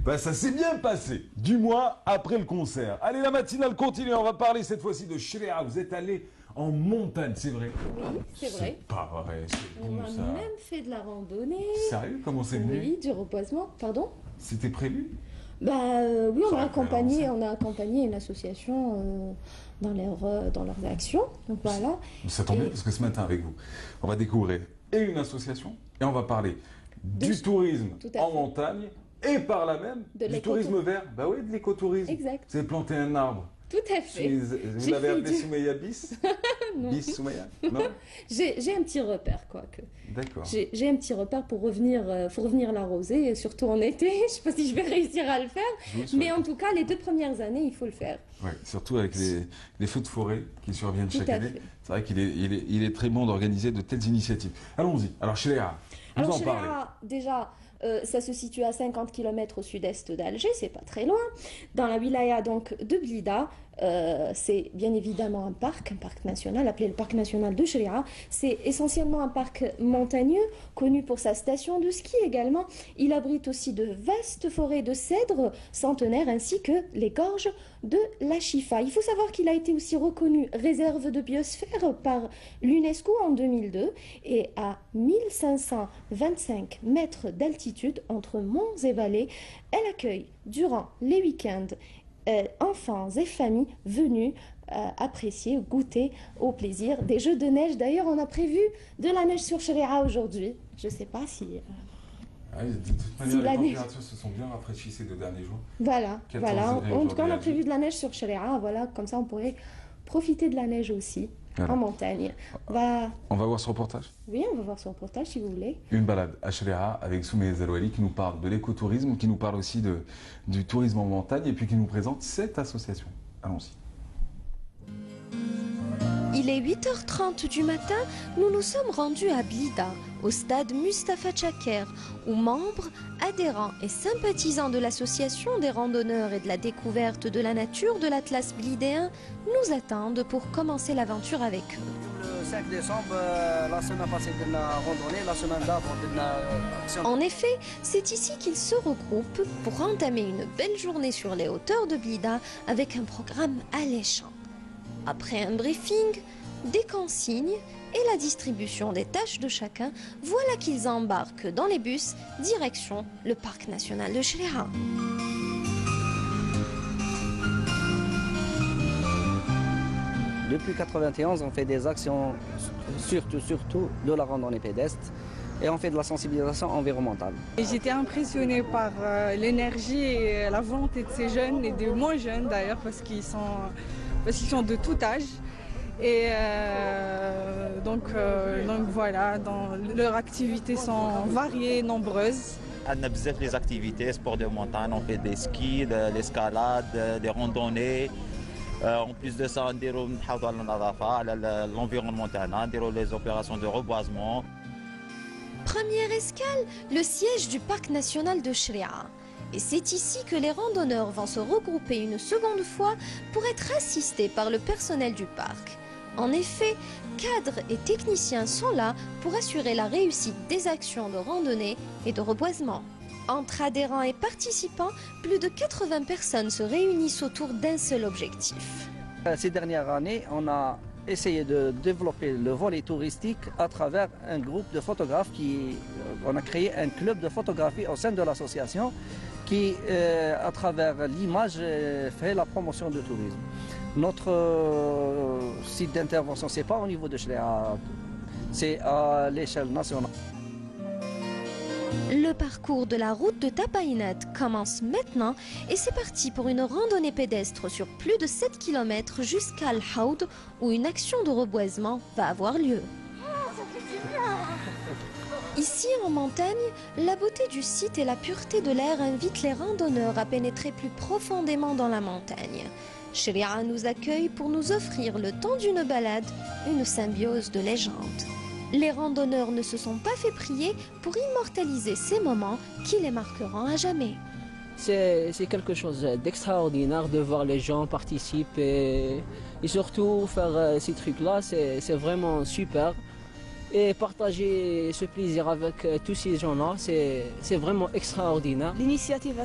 Bah ça s'est bien passé, du moins après le concert. Allez, la matinale continue, on va parler cette fois-ci de Shreya. Vous êtes allé en montagne, c'est vrai? Oui, c'est vrai. C'est pas vrai, c'est On bon a ça. même fait de la randonnée. Sérieux? Comment c'est venu? Oui, du reposement. Pardon? C'était prévu? Bah oui, Ça va faire on a accompagné une association dans leurs actions. Donc voilà. Ça tombe bien Et- parce que ce matin avec vous, on va découvrir et une association et on va parler du tourisme Tout à en fait. montagne et par là même De du l'écotou- tourisme vert. Bah oui, de l'écotourisme. Exact. Vous avez planté un arbre. Tout à fait. Vous J'ai l'avez fait appelé du- Soumeya Bis? Non. Bis Soumeya? Non? J'ai un petit repère, quoique. D'accord. J'ai un petit repère pour faut revenir l'arroser, et surtout en été. Je ne sais pas si je vais réussir à le faire. Je vous le souhaite. Mais en tout cas, les 2 premières années, il faut le faire. Ouais, surtout avec les feux de forêt qui surviennent Tout chaque à année. fait. C'est vrai qu'il est très bon d'organiser de telles initiatives. Allons-y. Alors, Shreya, vous Alors, en parlez. Shreya, déjà, ça se situe à 50 km au sud-est d'Alger, c'est pas très loin. Dans la wilaya donc de Blida, c'est bien évidemment un parc national appelé le parc national de Shreya. C'est essentiellement un parc montagneux, connu pour sa station de ski également. Il abrite aussi de vastes forêts de cèdres centenaires ainsi que les gorges de la Chifa. Il faut savoir qu'il a été aussi reconnu réserve de biosphère par l'UNESCO en 2002 et à 1525 mètres d'altitude entre monts et vallées, elle accueille durant les week-ends enfants et familles venus apprécier, goûter au plaisir des jeux de neige. D'ailleurs, on a prévu de la neige sur Shreya aujourd'hui. Je ne sais pas si... Ah, de toute manière, Si les la neige- températures se sont bien rafraîchies ces 2 derniers jours. Voilà, 14 voilà. degrés En tout cas, on a aujourd'hui, prévu de la neige sur Shreya. Voilà, comme ça, on pourrait profiter de la neige aussi Voilà. en montagne. On va voir ce reportage. Oui, on va voir son reportage si vous voulez. Une balade à Shreya avec Soumeya Zerouali qui nous parle de l'écotourisme, qui nous parle aussi du tourisme en montagne et puis qui nous présente cette association. Allons-y. Il est 8h30 du matin, nous nous sommes rendus à Blida, au stade Mustapha Tchaker, où membres, adhérents et sympathisants de l'association des randonneurs et de la découverte de la nature de l'Atlas blidéen nous attendent pour commencer l'aventure avec eux. Le 5 décembre, la semaine passée, on a randonnée, la semaine d'avant, on a action. En effet, c'est ici qu'ils se regroupent pour entamer une belle journée sur les hauteurs de Blida avec un programme alléchant. Après un briefing, des consignes et la distribution des tâches de chacun, voilà qu'ils embarquent dans les bus direction le parc national de Shreya. Depuis 1991, on fait des actions, surtout de la randonnée pédestre, et on fait de la sensibilisation environnementale. Et j'étais impressionnée par l'énergie et la volonté de ces jeunes et des moins jeunes d'ailleurs parce qu'ils sont de tout âge. Et donc voilà, leurs activités sont variées, nombreuses. On a besoin des activités, sport de montagne, on fait des skis, de l'escalade, des randonnées. En plus de ça, on déroule l'environnement, on déroule les opérations de reboisement. Première escale, le siège du parc national de Shreya. Et c'est ici que les randonneurs vont se regrouper une seconde fois pour être assistés par le personnel du parc. En effet, cadres et techniciens sont là pour assurer la réussite des actions de randonnée et de reboisement. Entre adhérents et participants, plus de 80 personnes se réunissent autour d'un seul objectif. Ces dernières années, on a essayé de développer le volet touristique à travers un groupe de photographes on a créé un club de photographie au sein de l'association qui, à travers l'image, fait la promotion du tourisme. Notre site d'intervention, ce n'est pas au niveau de Shreya, c'est à l'échelle nationale. Le parcours de la route de Tapaïnat commence maintenant et c'est parti pour une randonnée pédestre sur plus de 7 km jusqu'à Al-Haoud où une action de reboisement va avoir lieu. Ici en montagne, la beauté du site et la pureté de l'air invitent les randonneurs à pénétrer plus profondément dans la montagne. Shreya nous accueille pour nous offrir le temps d'une balade, une symbiose de légende. Les randonneurs ne se sont pas fait prier pour immortaliser ces moments qui les marqueront à jamais. C'est quelque chose d'extraordinaire de voir les gens participer et surtout faire ces trucs-là, c'est vraiment super. Et partager ce plaisir avec tous ces gens-là, c'est vraiment extraordinaire. L'initiative